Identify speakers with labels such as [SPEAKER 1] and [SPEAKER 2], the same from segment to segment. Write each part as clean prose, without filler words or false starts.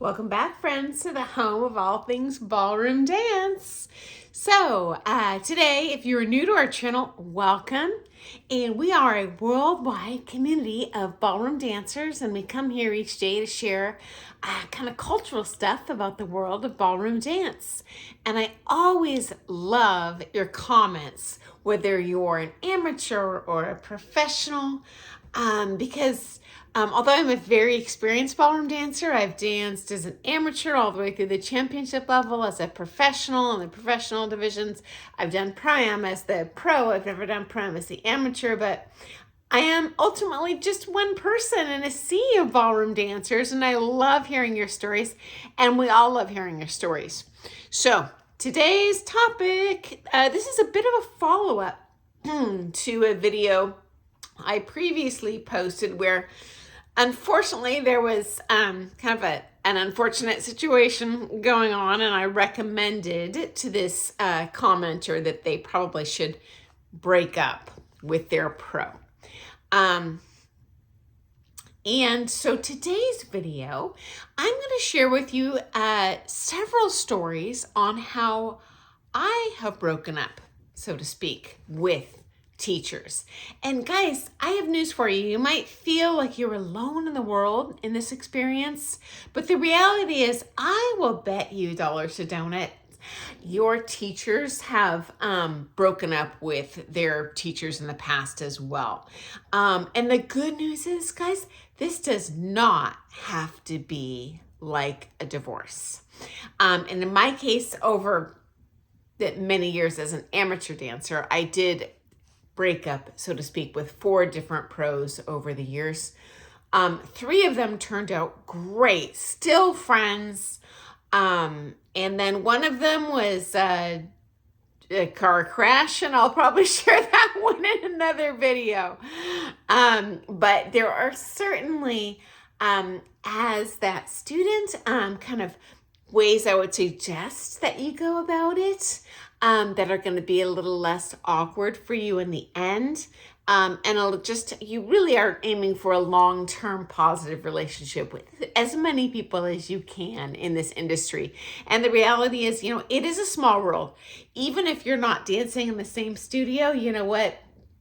[SPEAKER 1] Welcome back, friends, to the home of all things ballroom dance. So, today, if you're new to our channel, welcome. And we are a worldwide community of ballroom dancers, and we come here each day to share kind of cultural stuff about the world of ballroom dance. And I always love your comments, whether you're an amateur or a professional, because although I'm a very experienced ballroom dancer, I've danced as an amateur all the way through the championship level, as a professional in the professional divisions. I've done Pri-Am as the pro. I've never done Pri-Am as the amateur, but I am ultimately just one person in a sea of ballroom dancers, and I love hearing your stories, and we all love hearing your stories. So today's topic, this is a bit of a follow-up to a video I previously posted where unfortunately there was kind of an unfortunate situation going on, and I recommended to this commenter that they probably should break up with their pro. And so today's video, I'm going to share with you several stories on how I have broken up, so to speak, with teachers. And guys, I have news for you. You might feel like you're alone in the world in this experience, but the reality is I will bet you dollars to donuts your teachers have broken up with their teachers in the past as well. And the good news is, guys, this does not have to be like a divorce. And in my case, over many years as an amateur dancer, I did break up, so to speak, with 4 different pros over the years. 3 of them turned out great, still friends. And then one of them was a car crash, and I'll probably share that one in another video. But there are certainly, as that student, kind of ways I would suggest that you go about it, that are going to be a little less awkward for you in the end. And it'll just, you really are aiming for a long-term positive relationship with as many people as you can in this industry. And the reality is, it is a small world. Even if you're not dancing in the same studio, you know what?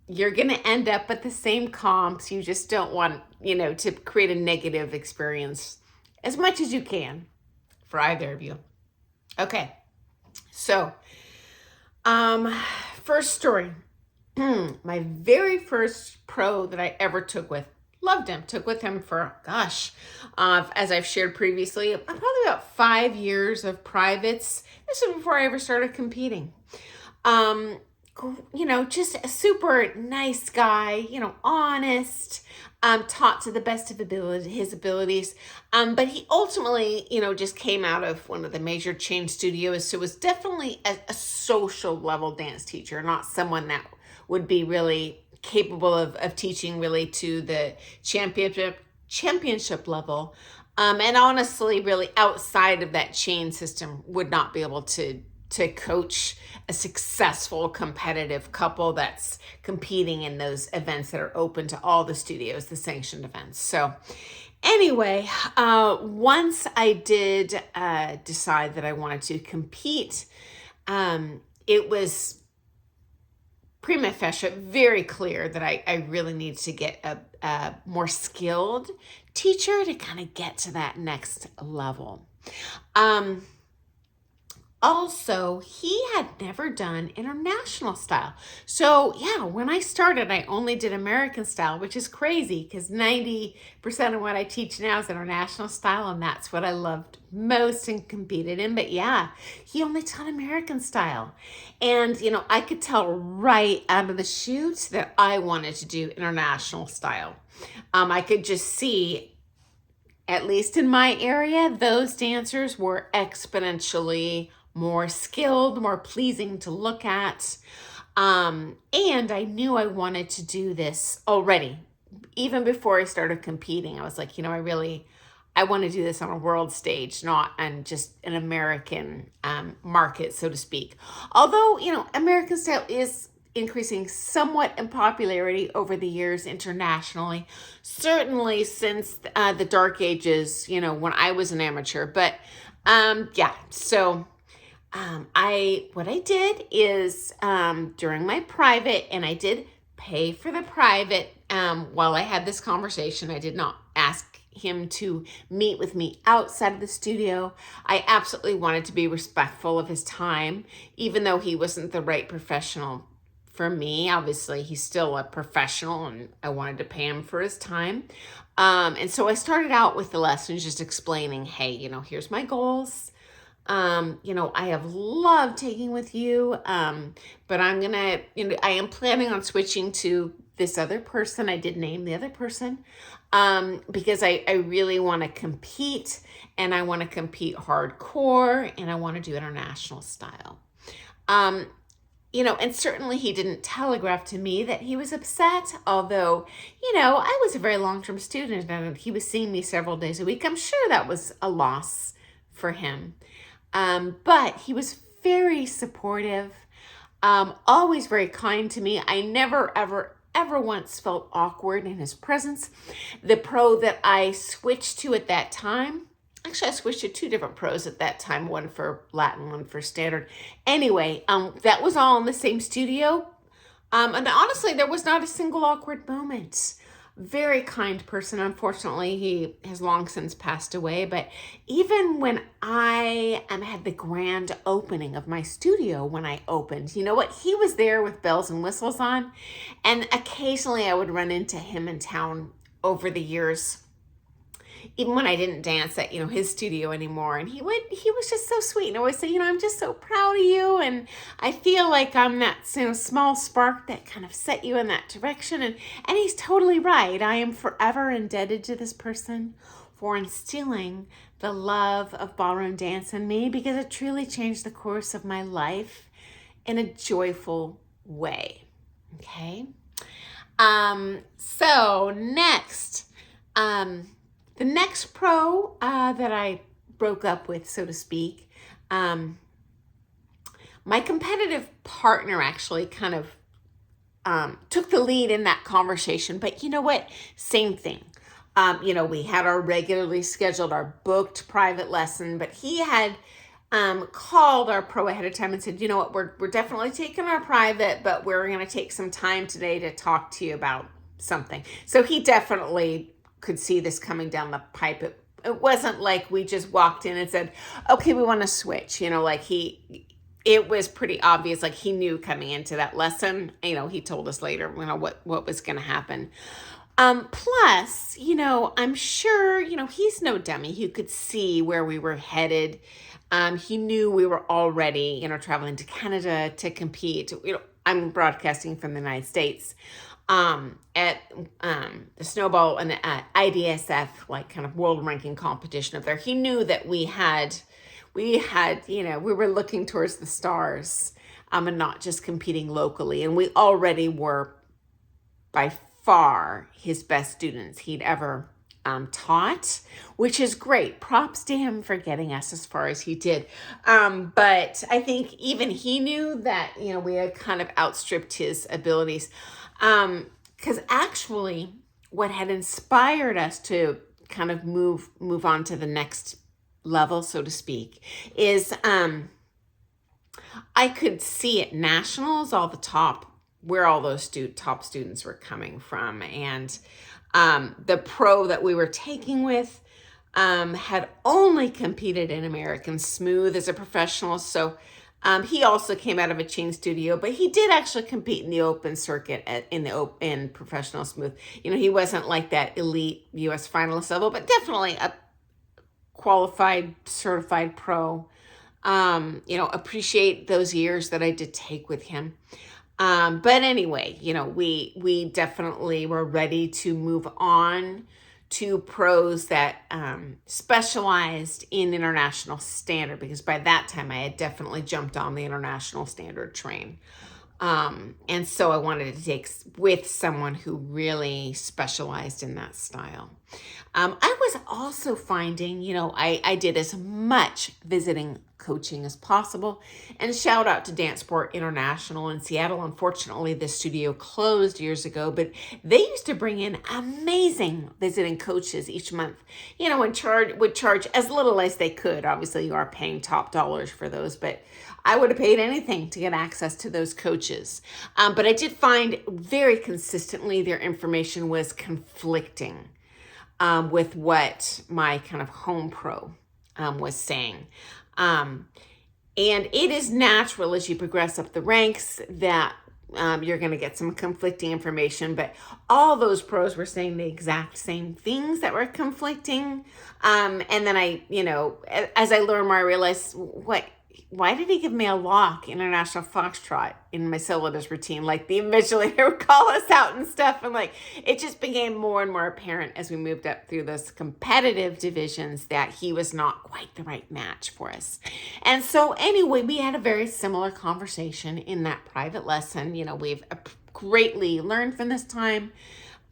[SPEAKER 1] You're going to end up at the same comps. You just don't want, to create a negative experience as much as you can for either of you. Okay. So, first story. My very first pro that I ever took with, loved him, took with him for, gosh, as I've shared previously, probably about 5 years of privates. This was before I ever started competing. Just a super nice guy, honest, taught to the best of his abilities. But he ultimately, just came out of one of the major chain studios. So was definitely a social level dance teacher, not someone that would be really capable of teaching really to the championship level. And honestly, really outside of that chain system would not be able to coach a successful competitive couple that's competing in those events that are open to all the studios, the sanctioned events. So anyway, once I did decide that I wanted to compete, it was prima facie very clear that I really need to get a more skilled teacher to kind of get to that next level. Also, he had never done international style. So yeah, when I started, I only did American style, which is crazy because 90% of what I teach now is international style, and that's what I loved most and competed in. But yeah, he only taught American style. And, I could tell right out of the chute that I wanted to do international style. I could just see, at least in my area, those dancers were exponentially more skilled, more pleasing to look at. And I knew I wanted to do this already. Even before I started competing, I was like, I want to do this on a world stage, not on just an American market, so to speak. Although, American style is increasing somewhat in popularity over the years internationally, certainly since the dark ages, you know, when I was an amateur. But yeah, so what I did is during my private, and I did pay for the private while I had this conversation. I did not ask him to meet with me outside of the studio. I absolutely wanted to be respectful of his time, even though he wasn't the right professional for me. Obviously, he's still a professional, and I wanted to pay him for his time. And so I started out with the lessons just explaining, hey, you know, here's my goals. You know, I have loved taking with you, but I am planning on switching to this other person. I did name the other person, because I really want to compete, and I want to compete hardcore, and I want to do international style. You know, and certainly he didn't telegraph to me that he was upset, although, you know, I was a very long-term student and he was seeing me several days a week. I'm sure that was a loss for him. But he was very supportive, always very kind to me. I never, ever once felt awkward in his presence. The pro that I switched to at that time, actually I switched to 2 different pros at that time, one for Latin, one for standard. Anyway, that was all in the same studio. And honestly, there was not a single awkward moment. Very kind person. Unfortunately, he has long since passed away. But even when I had the grand opening of my studio, when I opened, you know what? He was there with bells and whistles on. And occasionally I would run into him in town over the years, even when I didn't dance at, you know, his studio anymore. And he was just so sweet and always say, you know, I'm just so proud of you. And I feel like I'm that, you know, small spark that kind of set you in that direction. And he's totally right. I am forever indebted to this person for instilling the love of ballroom dance in me, because it truly changed the course of my life in a joyful way. Okay. So next, the next pro that I broke up with, so to speak, my competitive partner actually kind of took the lead in that conversation. But you know what? Same thing. You know, we had our regularly scheduled, our booked private lesson, but he had called our pro ahead of time and said, you know what, we're definitely taking our private, but we're going to take some time today to talk to you about something. So he definitely could see this coming down the pipe. It wasn't like we just walked in and said, okay, we want to switch. You know, like it was pretty obvious, like he knew coming into that lesson. You know, he told us later, you know, what was going to happen. Plus, you know, I'm sure, you know, he's no dummy. He could see where we were headed. He knew we were already, you know, traveling to Canada to compete. You know, I'm broadcasting from the United States. At the snowball and the IDSF, like kind of world ranking competition up there. He knew that we had, you know, we were looking towards the stars, and not just competing locally. And we already were by far his best students he'd ever taught, which is great. Props to him for getting us as far as he did. But I think even he knew that, you know, we had kind of outstripped his abilities. Because actually what had inspired us to kind of move on to the next level, so to speak, is I could see at nationals where all those top students were coming from. And the pro that we were taking with had only competed in American Smooth as a professional. So he also came out of a chain studio, but he did actually compete in the open circuit in professional smooth. You know, he wasn't like that elite US finalist level, but definitely a qualified, certified pro. You know, appreciate those years that I did take with him. But anyway, you know, we definitely were ready to move on to pros that specialized in international standard, because by that time I had definitely jumped on the international standard train. And so I wanted to take with someone who really specialized in that style. I was also finding, you know, I did as much visiting coaching as possible. And shout out to Dance Sport International in Seattle. Unfortunately, this studio closed years ago, but they used to bring in amazing visiting coaches each month, and would charge as little as they could. Obviously, you are paying top dollars for those, but I would have paid anything to get access to those coaches. But I did find very consistently their information was conflicting with what my kind of home pro was saying. And it is natural as you progress up the ranks that you're going to get some conflicting information, but all those pros were saying the exact same things that were conflicting. And then as I learned more, I realized, why did he give me a lock international foxtrot in my syllabus routine? Like the invigilator would call us out and stuff. And it just became more and more apparent as we moved up through those competitive divisions that he was not quite the right match for us. And so anyway, we had a very similar conversation in that private lesson. We've greatly learned from this time.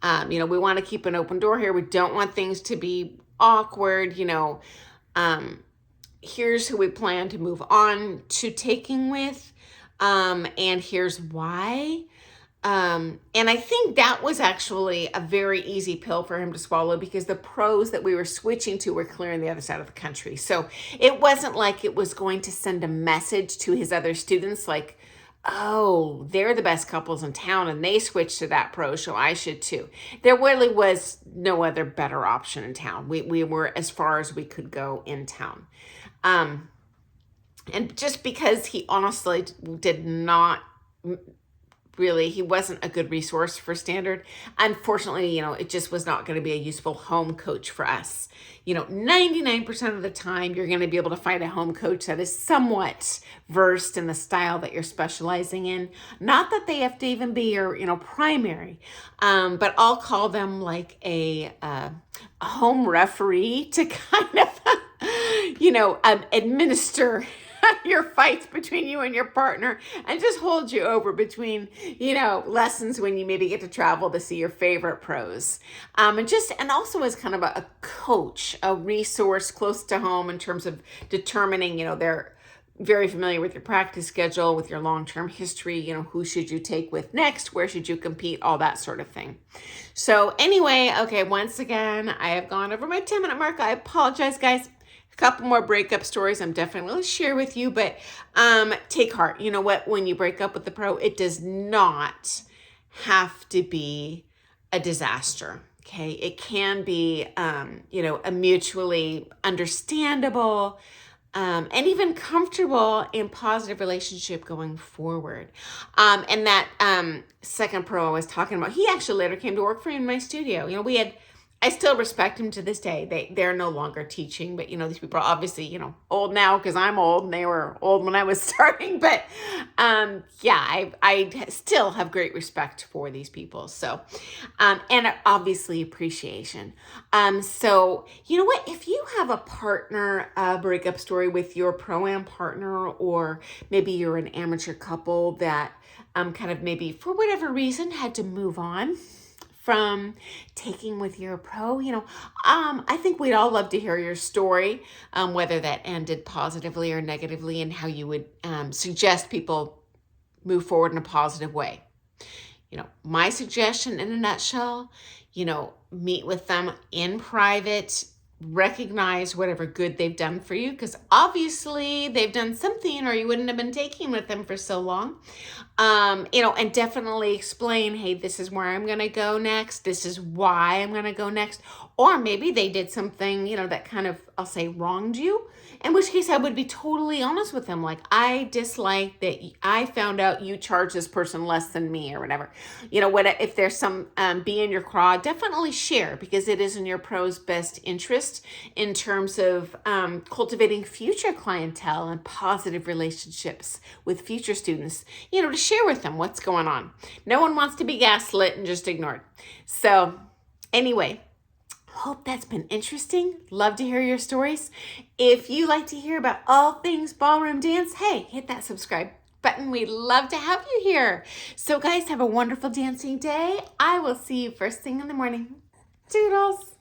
[SPEAKER 1] We want to keep an open door here. We don't want things to be awkward, here's who we plan to move on to taking with, and here's why. And I think that was actually a very easy pill for him to swallow because the pros that we were switching to were clear on the other side of the country. So it wasn't like it was going to send a message to his other students like, oh, they're the best couples in town and they switched to that pro, so I should too. There really was no other better option in town. We were as far as we could go in town. And just because he honestly did not really, he wasn't a good resource for standard. Unfortunately, it just was not going to be a useful home coach for us. 99% of the time, you're going to be able to find a home coach that is somewhat versed in the style that you're specializing in. Not that they have to even be your, primary, but I'll call them like a home referee to kind of, administer your fights between you and your partner and just hold you over between, lessons when you maybe get to travel to see your favorite pros. And also as kind of a coach, a resource close to home in terms of determining, they're very familiar with your practice schedule, with your long-term history, who should you take with next, where should you compete, all that sort of thing. So anyway, okay, once again, I have gone over my 10-minute mark. I apologize, guys. Couple more breakup stories I'm definitely going to share with you, but take heart. You know what? When you break up with the pro, it does not have to be a disaster. Okay. It can be, a mutually understandable and even comfortable and positive relationship going forward. And that second pro I was talking about, he actually later came to work for me in my studio. I still respect him to this day. They're no longer teaching, but these people are obviously, old now because I'm old and they were old when I was starting. But I still have great respect for these people. So, and obviously appreciation. So you know what? If you have a partner breakup story with your pro-am partner, or maybe you're an amateur couple that kind of maybe for whatever reason had to move on from taking with your pro, I think we'd all love to hear your story, whether that ended positively or negatively, and how you would suggest people move forward in a positive way. My suggestion in a nutshell, meet with them in private, recognize whatever good they've done for you, because obviously they've done something or you wouldn't have been taking with them for so long. And definitely explain, hey, this is where I'm going to go next. This is why I'm going to go next. Or maybe they did something, that kind of, I'll say, wronged you. In which case I would be totally honest with them. Like, I dislike that I found out you charge this person less than me or whatever. If there's some bee in your craw, definitely share, because it is in your pro's best interest in terms of cultivating future clientele and positive relationships with future students, to share with them what's going on. No one wants to be gaslit and just ignored. So anyway, hope that's been interesting. Love to hear your stories. If you like to hear about all things ballroom dance, hey, hit that subscribe button. We'd love to have you here. So guys, have a wonderful dancing day. I will see you first thing in the morning. Toodles.